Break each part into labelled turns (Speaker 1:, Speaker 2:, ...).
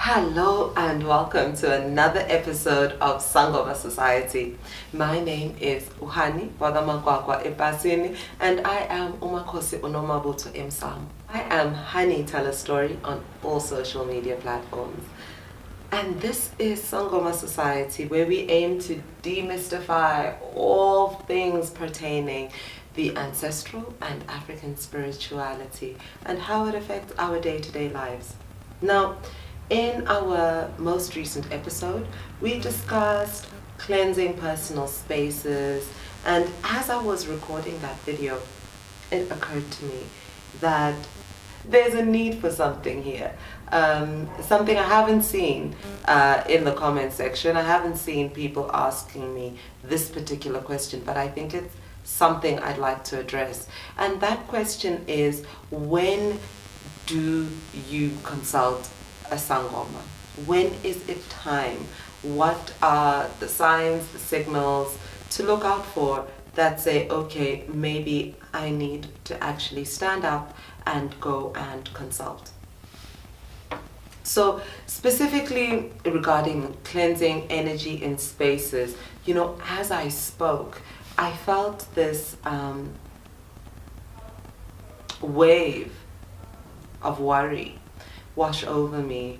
Speaker 1: Hello and welcome to another episode of Sangoma Society. My name is Uhani Wagamakwakwa Epasini and I am UMakhosi Nomabutho Emsam. I am Honey Tell a Story on all social media platforms. And this is Sangoma Society, where we aim to demystify all things pertaining the ancestral and African spirituality and how it affects our day-to-day lives. Now, in our most recent episode, we discussed cleansing personal spaces, and as I was recording that video, it occurred to me that there's a need for something here. Something I haven't seen in the comment section. I haven't seen people asking me this particular question, but I think it's something I'd like to address. And that question is, when do you consult a Sangoma? When is it time? What are the signs, the signals to look out for that say, okay, maybe I need to actually stand up and go and consult? So specifically regarding cleansing energy in spaces, as I spoke, I felt this wave of worry wash over me,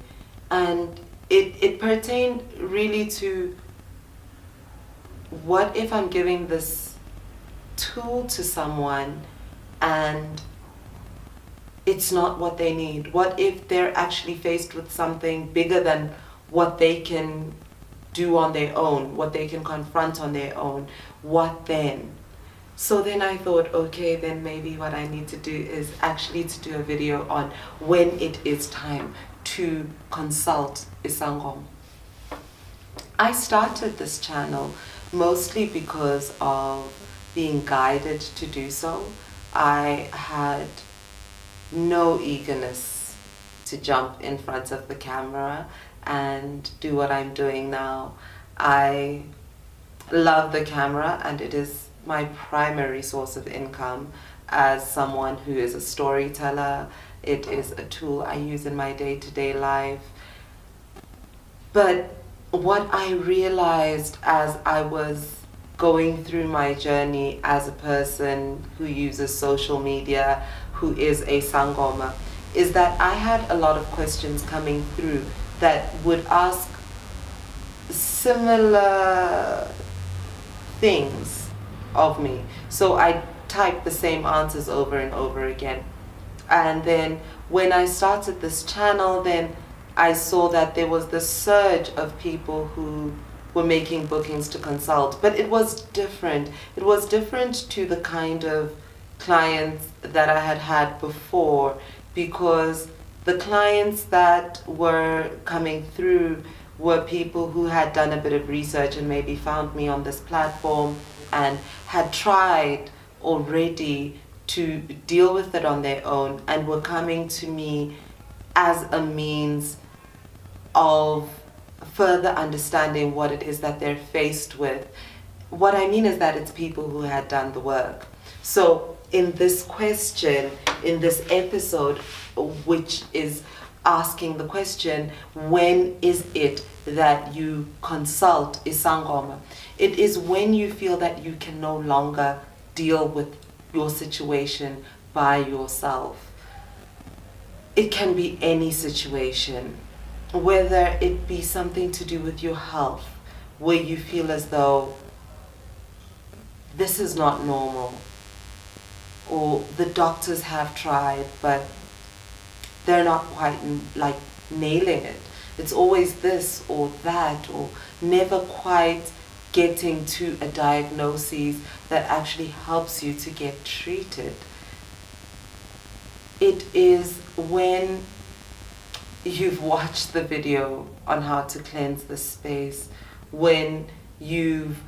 Speaker 1: and it pertained really to, what if I'm giving this tool to someone and it's not what they need? What if they're actually faced with something bigger than what they can do on their own, what they can confront on their own? What then? So then I thought, okay, then maybe what I need to do is actually to do a video on when it is time to consult a Sangoma. I started this channel mostly because of being guided to do so. I had no eagerness to jump in front of the camera and do what I'm doing now. I love the camera, and it is my primary source of income as someone who is a storyteller. It is a tool I use in my day-to-day life. But what I realized as I was going through my journey as a person who uses social media, who is a Sangoma, is that I had a lot of questions coming through that would ask similar things of me. So I typed the same answers over and over again. And then when I started this channel, then I saw that there was this surge of people who were making bookings to consult. But it was different. It was different to the kind of clients that I had had before, because the clients that were coming through were people who had done a bit of research and maybe found me on this platform and had tried already to deal with it on their own, and were coming to me as a means of further understanding what it is that they're faced with. What I mean is that it's people who had done the work. So in this question, in this episode, which is asking the question, when is it that you consult a Sangoma? It is when you feel that you can no longer deal with your situation by yourself. It can be any situation, whether it be something to do with your health, where you feel as though this is not normal, or the doctors have tried, but they're not quite like nailing it. It's always this or that, or never quite getting to a diagnosis that actually helps you to get treated. It is when you've watched the video on how to cleanse the space, when you've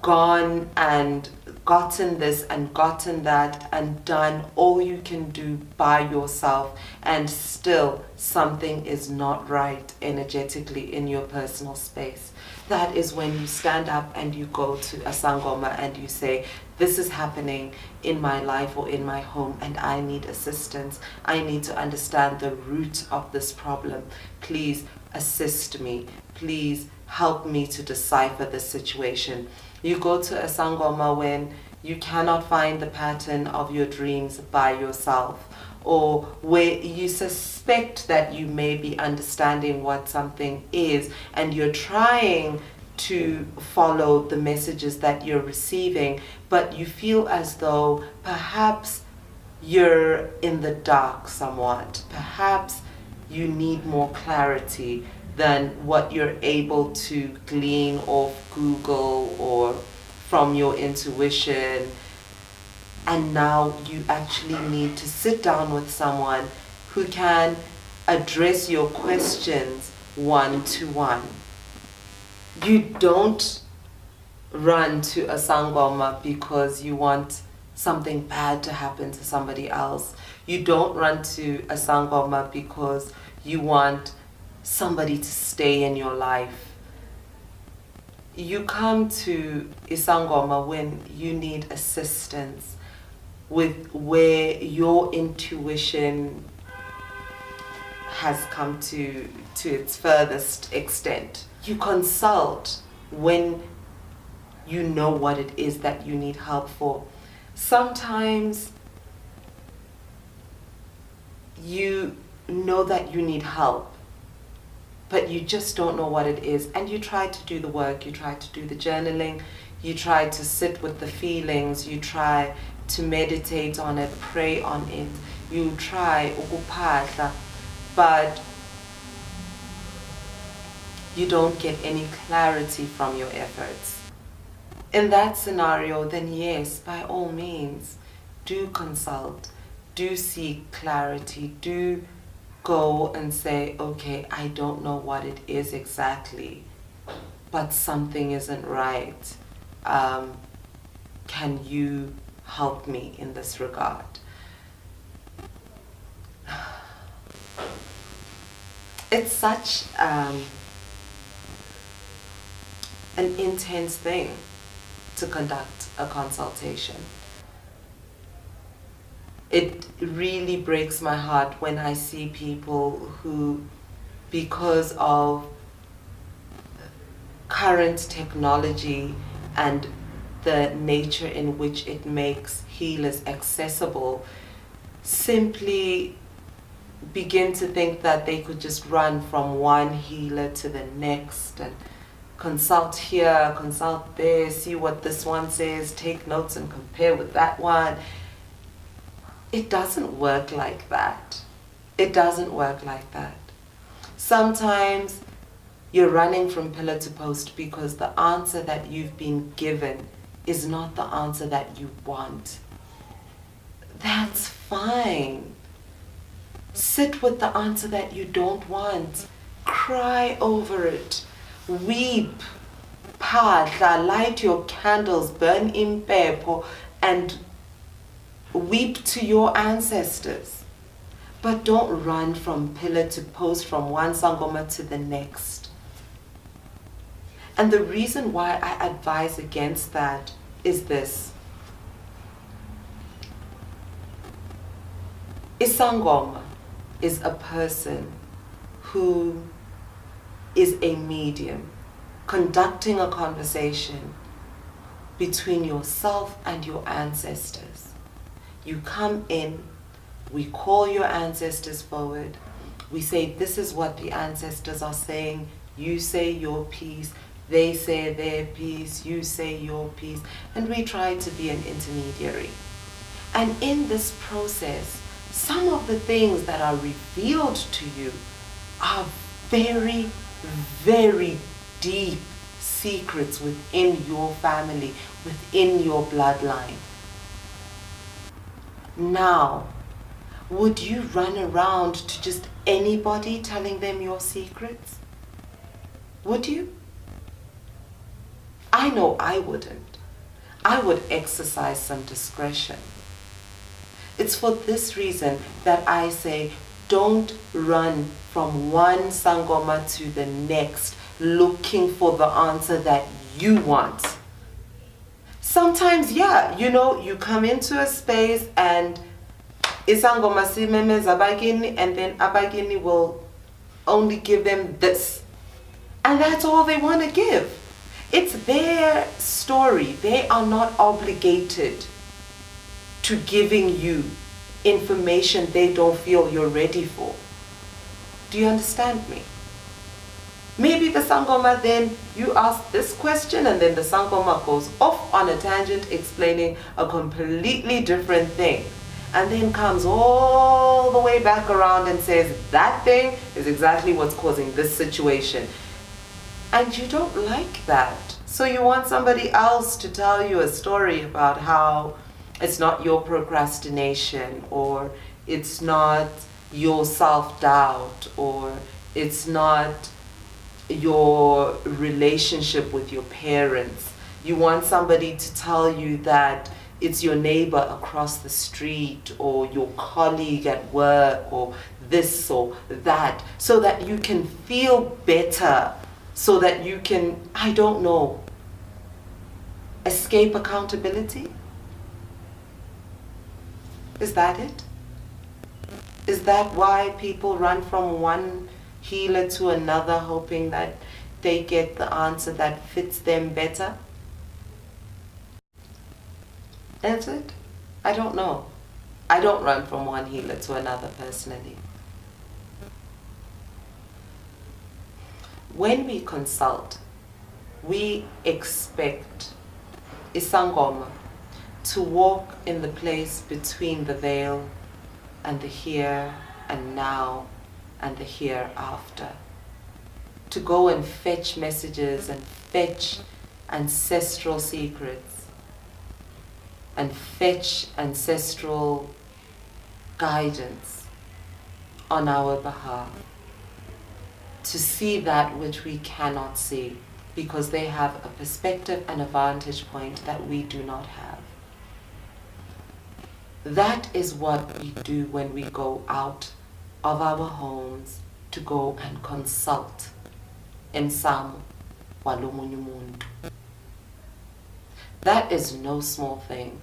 Speaker 1: gone and gotten this and gotten that and done all you can do by yourself, and still something is not right energetically in your personal space. That is when you stand up and you go to a Sangoma and you say, this is happening in my life or in my home and I need assistance. I need to understand the root of this problem. Please assist me. Please help me to decipher the situation. You go to a Sangoma when you cannot find the pattern of your dreams by yourself, or where you suspect that you may be understanding what something is and you're trying to follow the messages that you're receiving, but you feel as though perhaps you're in the dark somewhat. Perhaps you need more clarity than what you're able to glean off Google or from your intuition. And now you actually need to sit down with someone who can address your questions one-to-one. You don't run to a Sangoma because you want something bad to happen to somebody else. You don't run to a Sangoma because you want somebody to stay in your life. You come to Isangoma when you need assistance with where your intuition has come to its furthest extent. You consult when you know what it is that you need help for. Sometimes you know that you need help, but you just don't know what it is, and you try to do the work, you try to do the journaling, you try to sit with the feelings, you try to meditate on it, pray on it, you try ukuphahla, but you don't get any clarity from your efforts. In that scenario, then yes, by all means, do consult, do seek clarity, do go and say, okay, I don't know what it is exactly, but something isn't right. Can you help me in this regard? It's such an intense thing to conduct a consultation. It really breaks my heart when I see people who, because of current technology and the nature in which it makes healers accessible, simply begin to think that they could just run from one healer to the next and consult here, consult there, see what this one says, take notes and compare with that one. It doesn't work like that. It doesn't work like that. Sometimes you're running from pillar to post because the answer that you've been given is not the answer that you want. That's fine. Sit with the answer that you don't want. Cry over it. Weep. Phahla, light your candles, burn impepho, and weep to your ancestors. But don't run from pillar to post, from one Sangoma to the next. And the reason why I advise against that is this. Isangoma is a person who is a medium conducting a conversation between yourself and your ancestors. You come in, we call your ancestors forward, we say this is what the ancestors are saying, you say your piece, they say their piece, you say your piece, and we try to be an intermediary. And in this process, some of the things that are revealed to you are very, very deep secrets within your family, within your bloodline. Now, would you run around to just anybody telling them your secrets? Would you? I know I wouldn't. I would exercise some discretion. It's for this reason that I say don't run from one Sangoma to the next looking for the answer that you want. Sometimes, yeah, you know, you come into a space and Isangoma simemeza abagini, and then abagini will only give them this. And that's all they want to give. It's their story. They are not obligated to giving you information they don't feel you're ready for. Do you understand me? Maybe the Sangoma, then you ask this question and then the Sangoma goes off on a tangent explaining a completely different thing. And then comes all the way back around and says that thing is exactly what's causing this situation. And you don't like that. So you want somebody else to tell you a story about how it's not your procrastination, or it's not your self-doubt, or it's not your relationship with your parents. You want somebody to tell you that it's your neighbor across the street, or your colleague at work, or this or that, so that you can feel better, so that you can, I don't know, escape accountability? Is that it? Is that why people run from one healer to another, hoping that they get the answer that fits them better? Is it? I don't know. I don't run from one healer to another personally. When we consult, we expect Sangoma to walk in the place between the veil and the here and now and the hereafter. To go and fetch messages and fetch ancestral secrets and fetch ancestral guidance on our behalf. To see that which we cannot see, because they have a perspective and a vantage point that we do not have. That is what we do when we go out of our homes to go and consult emsamo walomunye umuntu. That is no small thing.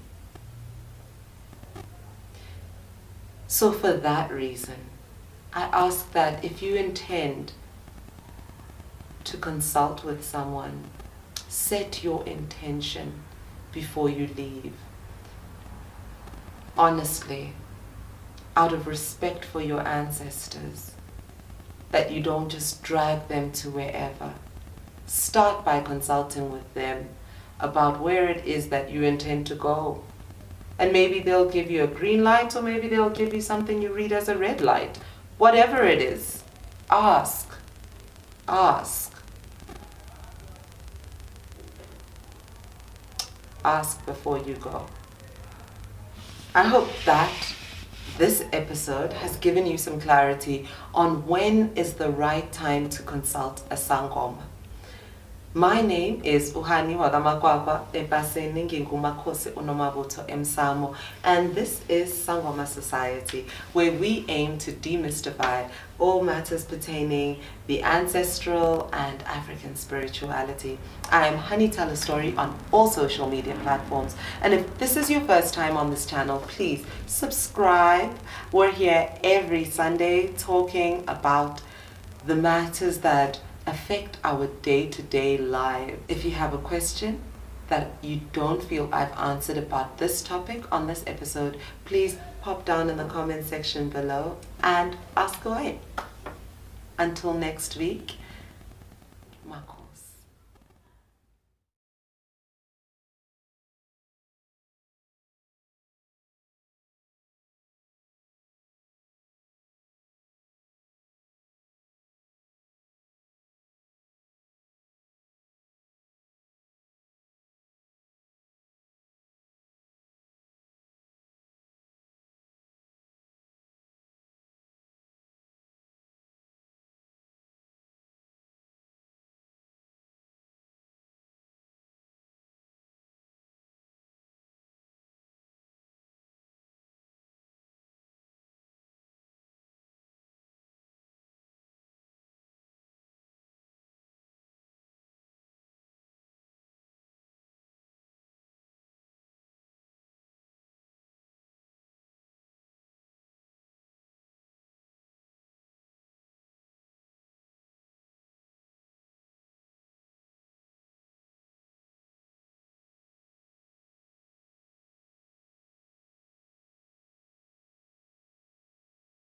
Speaker 1: So for that reason, I ask that if you intend to consult with someone, set your intention before you leave. Honestly, out of respect for your ancestors, that you don't just drag them to wherever. Start by consulting with them about where it is that you intend to go. And maybe they'll give you a green light, or maybe they'll give you something you read as a red light. Whatever it is, ask. Ask. Ask before you go. I hope that this episode has given you some clarity on when is the right time to consult a Sangoma. My name is Uhani Wagamakwakwa Epaseni UMakhosi Nomabutho Emsamo, and this is Sangoma Society, where we aim to demystify all matters pertaining the ancestral and African spirituality. I am Honey Tell a Story on all social media platforms, and if this is your first time on this channel, please subscribe. We're here every Sunday talking about the matters that affect our day-to-day life. If you have a question that you don't feel I've answered about this topic on this episode, please pop down in the comment section below and ask away. Until next week, Makho.